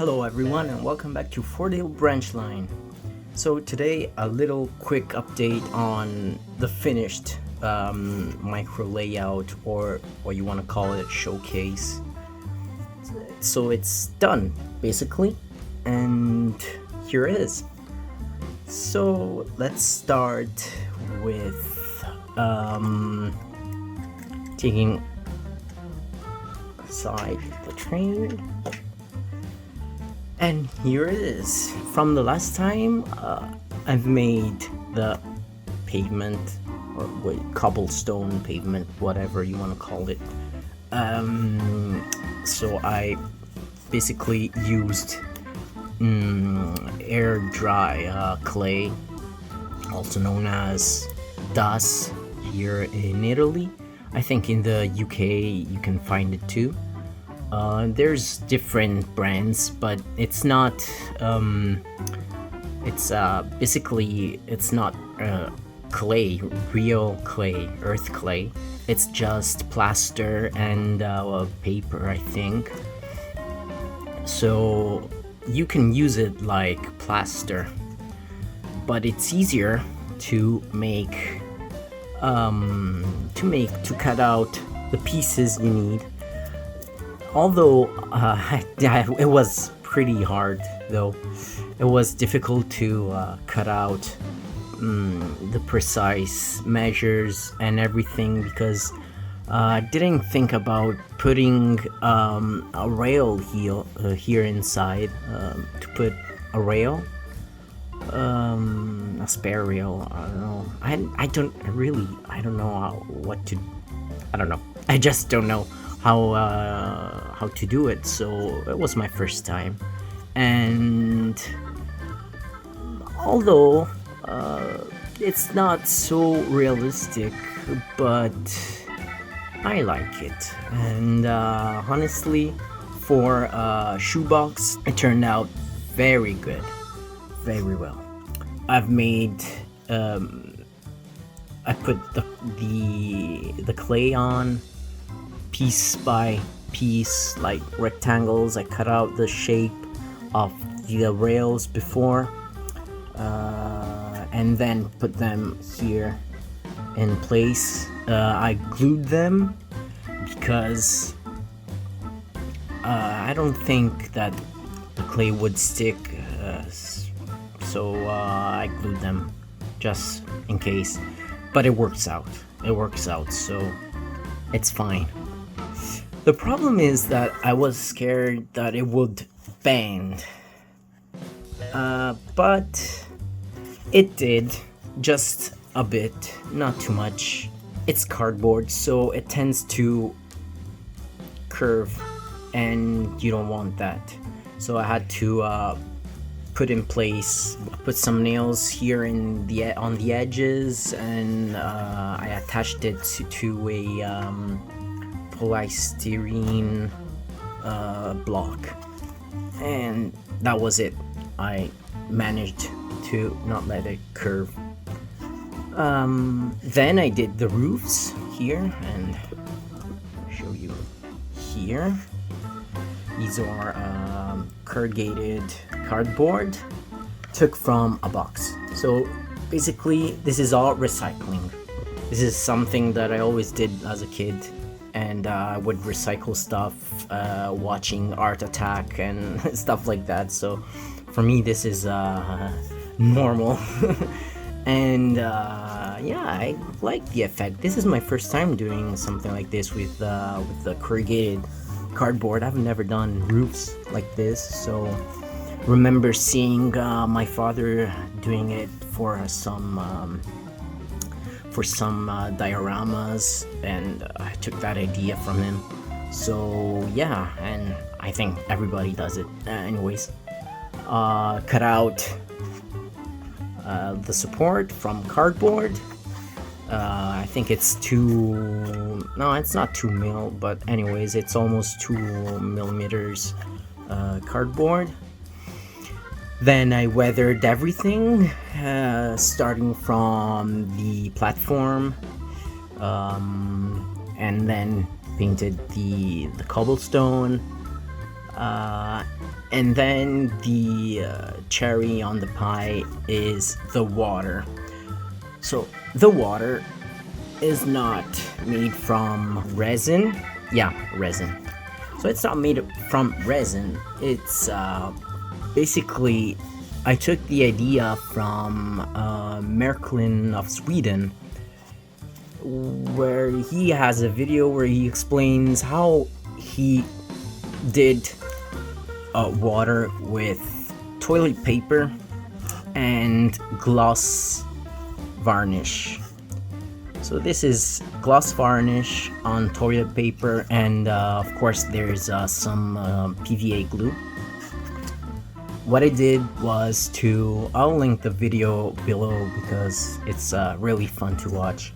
Hello everyone and welcome back to Fordale Branch Line. So today a little quick update on the finished micro layout, or what you want to call it, showcase. So it's done basically, and here it is. So let's start with taking aside the train. And here it is. From the last time, I've made the pavement, or cobblestone pavement, whatever you want to call it. So I basically used air dry clay, also known as dust here in Italy. I think in the UK you can find it too. There's different brands, but it's not basically it's not clay, real clay, earth clay. It's just plaster and paper, I think. So you can use it like plaster, but it's easier to cut out the pieces you need. Although it was pretty hard, though. It was difficult to cut out the precise measures and everything, because I didn't think about putting a rail here inside, to put a rail, a spare rail. I don't know. I don't know what to. I don't know. I just don't know how to do it. So it was my first time, and although it's not so realistic, but I like it. And honestly, for a shoebox, it turned out very good, very well. I've made I put the clay on piece by piece, like rectangles. I cut out the shape of the rails before, and then put them here in place. I glued them because I don't think that the clay would stick, so I glued them just in case. But it works out, so it's fine. The problem is that I was scared that it would bend, but it did, just a bit, not too much. It's cardboard, so it tends to curve, and you don't want that. So I had to put some nails here on the edges, and I attached it to a polystyrene block, and that was it. I managed to not let it curve. Then I did the roofs here, and I'll show you here. These are corrugated cardboard, took from a box. So basically this is all recycling. This is something that I always did as a kid, and I would recycle stuff, watching Art Attack and stuff like that. So for me this is normal. And yeah, I like the effect. This is my first time doing something like this with the corrugated cardboard. I've never done roofs like this, so remember seeing my father doing it for some dioramas, and I took that idea from him. So yeah, and I think everybody does it. Anyways, cut out the support from cardboard. I think it's it's not 2 mil, but anyways, it's almost 2 millimeters cardboard. Then I weathered everything, starting from the platform, and then painted the cobblestone, And then the cherry on the pie is the water. So the water is not made from resin. Yeah, resin. So it's not made from resin. It's basically, I took the idea from Merklin of Sweden, where he has a video where he explains how he did water with toilet paper and gloss varnish. So this is gloss varnish on toilet paper, and of course there's some PVA glue. What I did was I'll link the video below because it's really fun to watch,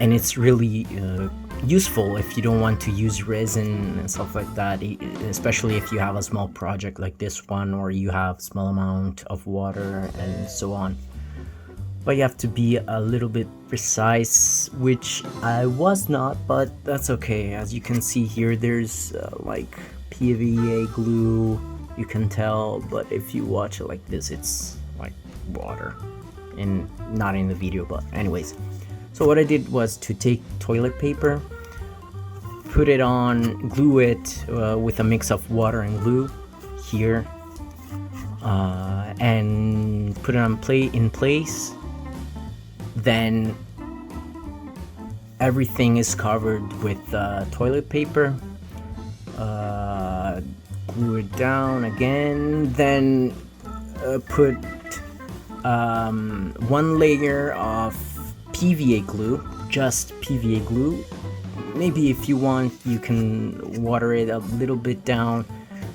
and it's really useful if you don't want to use resin and stuff like that, especially if you have a small project like this one, or you have small amount of water and so on. But you have to be a little bit precise, which I was not, but that's okay. As you can see here, there's like PVA glue, you can tell, but if you watch it like this, it's like water, and not in the video, but anyways. So what I did was to take toilet paper, put it on, glue it with a mix of water and glue here, and put it on in place. Then everything is covered with toilet paper. Glue it down again. Then put one layer of PVA glue, just PVA glue. Maybe if you want, you can water it a little bit down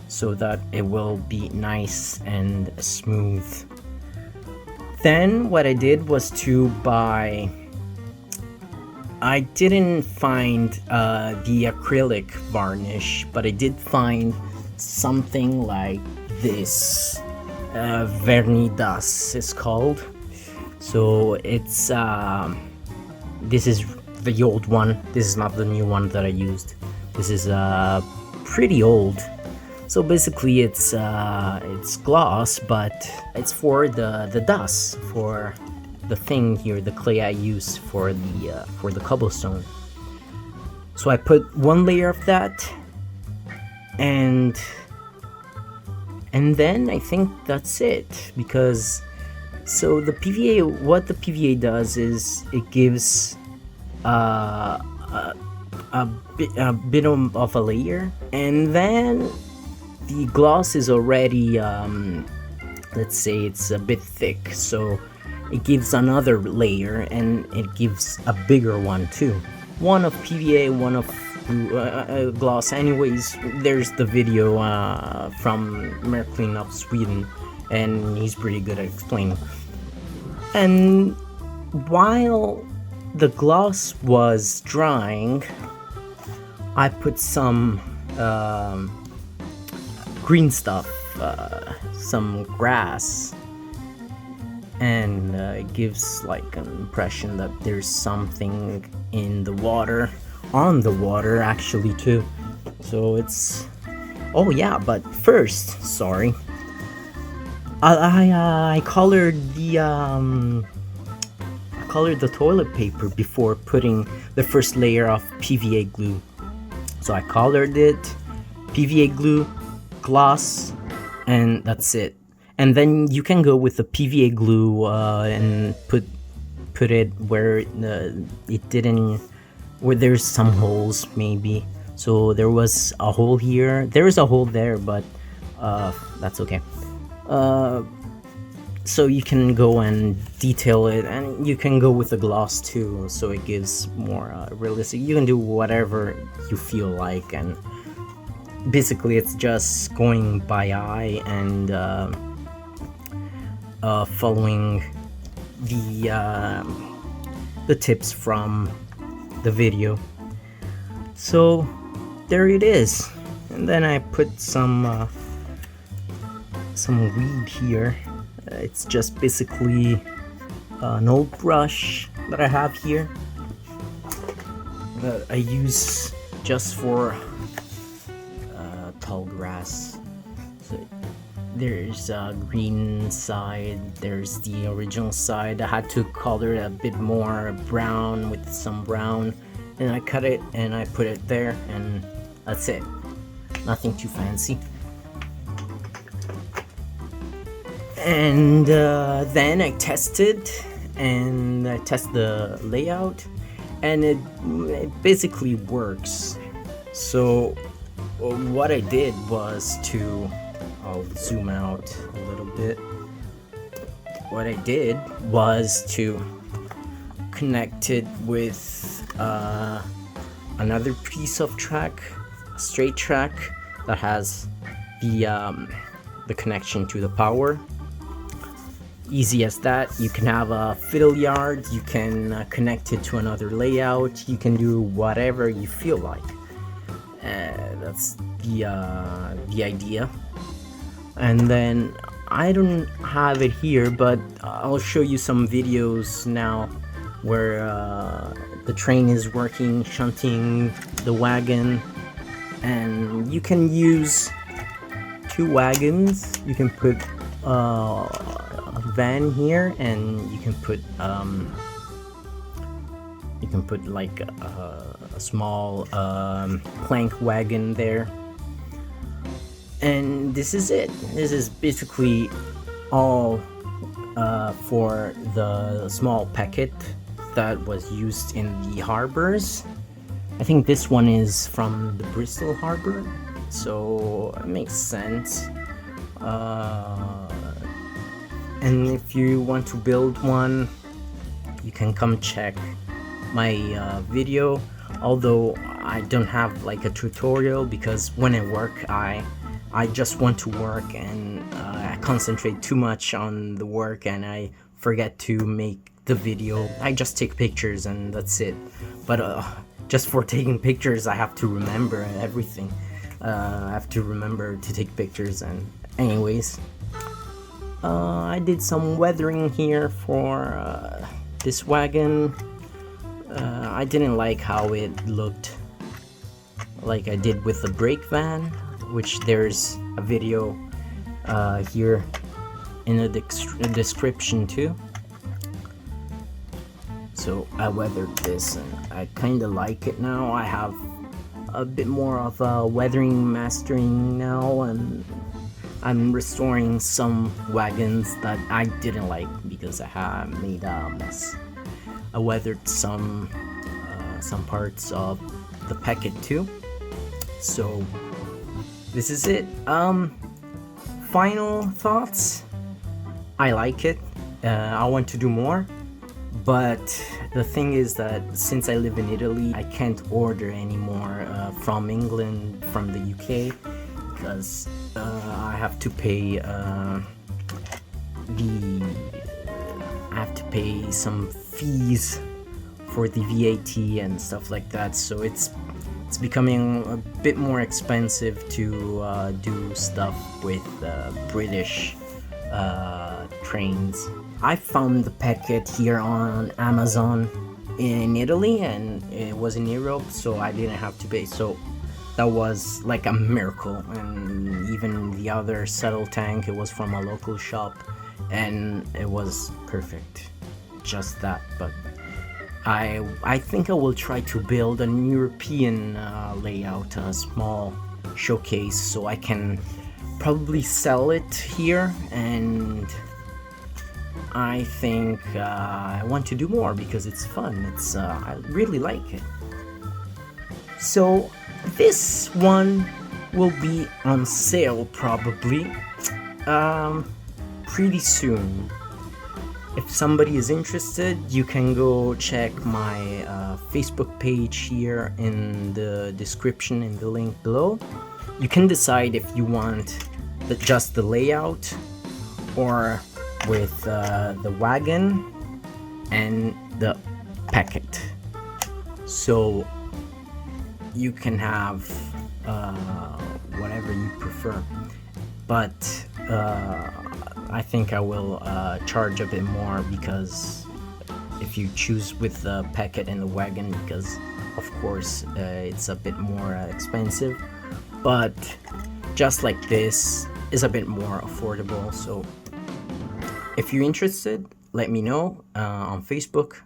so that it will be nice and smooth. Then what I did was to buy, I didn't find the acrylic varnish, but I did find something like this, vernis d'as it's called. So it's this is the old one. This is not the new one that I used. This is pretty old. So basically it's gloss, but it's for the dust, for the thing here, the clay I use for the cobblestone. So I put one layer of that, and then I think that's it, because so the PVA, what the PVA does is it gives a bit of a layer, and then the gloss is already let's say it's a bit thick, so it gives another layer, and it gives a bigger one too. One of PVA, one of gloss. Anyways, there's the video from Merklin of Sweden, and he's pretty good at explaining. And while the gloss was drying, I put some green stuff, some grass, and it gives like an impression that there's something in the water, on the water actually too. So it's, oh yeah, but first, sorry, I colored the toilet paper before putting the first layer of PVA glue. So I colored it, PVA glue, gloss, and that's it. And then you can go with the PVA glue and put it where it didn't, where there's some holes maybe. So there was a hole here, there is a hole there, but that's okay. So you can go and detail it, and you can go with the gloss too, so it gives more realistic. You can do whatever you feel like, and basically it's just going by eye and following the tips from the video. So there it is. And then I put some weed here. It's just basically an old brush that I have here that I use just for tall grass. So there's a green side, there's the original side. I had to color it a bit more brown with some brown, and I cut it and I put it there, and that's it. Nothing too fancy. And then I tested the layout, and it basically works. So what I did was I'll zoom out a little bit. What I did was to connect it with another piece of track, a straight track that has the connection to the power. Easy as that. You can have a fiddle yard, you can connect it to another layout, you can do whatever you feel like. That's the idea. And then I don't have it here, but I'll show you some videos now where the train is working, shunting the wagon, and you can use 2 wagons. You can put a van here, and you can put like a small plank wagon there. And this is it. This is basically all for the small packet that was used in the harbors. I think this one is from the Bristol Harbour, so it makes sense. And if you want to build one, you can come check my video, although I don't have like a tutorial, because when I work I just want to work, and I concentrate too much on the work and I forget to make the video. I just take pictures and that's it. But just for taking pictures I have to remember everything. I have to remember to take pictures, and anyways, I did some weathering here for this wagon. I didn't like how it looked, like I did with the brake van, which there's a video here in the description too. So I weathered this and I kinda like it now. I have a bit more of a weathering mastering now, and I'm restoring some wagons that I didn't like because I had made a mess. I weathered some parts of the packet too. So this is it. Final thoughts. I like it. I want to do more, but the thing is that since I live in Italy, I can't order anymore from England, from the UK, because I have to pay some fees for the VAT and stuff like that. So it's becoming a bit more expensive to do stuff with British trains. I found the packet here on Amazon in Italy, and it was in Europe, so I didn't have to pay. So that was like a miracle. And even the other settle tank, it was from a local shop, and it was perfect. Just that. But I think I will try to build an European layout, a small showcase, so I can probably sell it here. And I think I want to do more because it's fun. I really like it. So this one will be on sale probably pretty soon. If somebody is interested, you can go check my Facebook page here in the description, in the link below. You can decide if you want just the layout, or with the wagon and the packet. So you can have whatever you prefer, but I think I will charge a bit more, because if you choose with the packet and the wagon, because of course it's a bit more expensive. But just like this is a bit more affordable. So if you're interested, let me know on Facebook,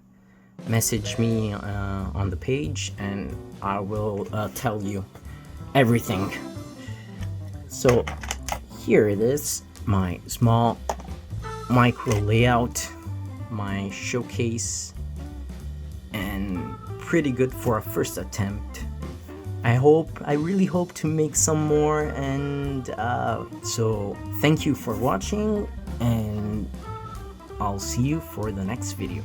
message me on the page, and I will tell you everything. So here it is, my small micro layout, my showcase, and pretty good for a first attempt. I really hope to make some more, and so thank you for watching, and I'll see you for the next video.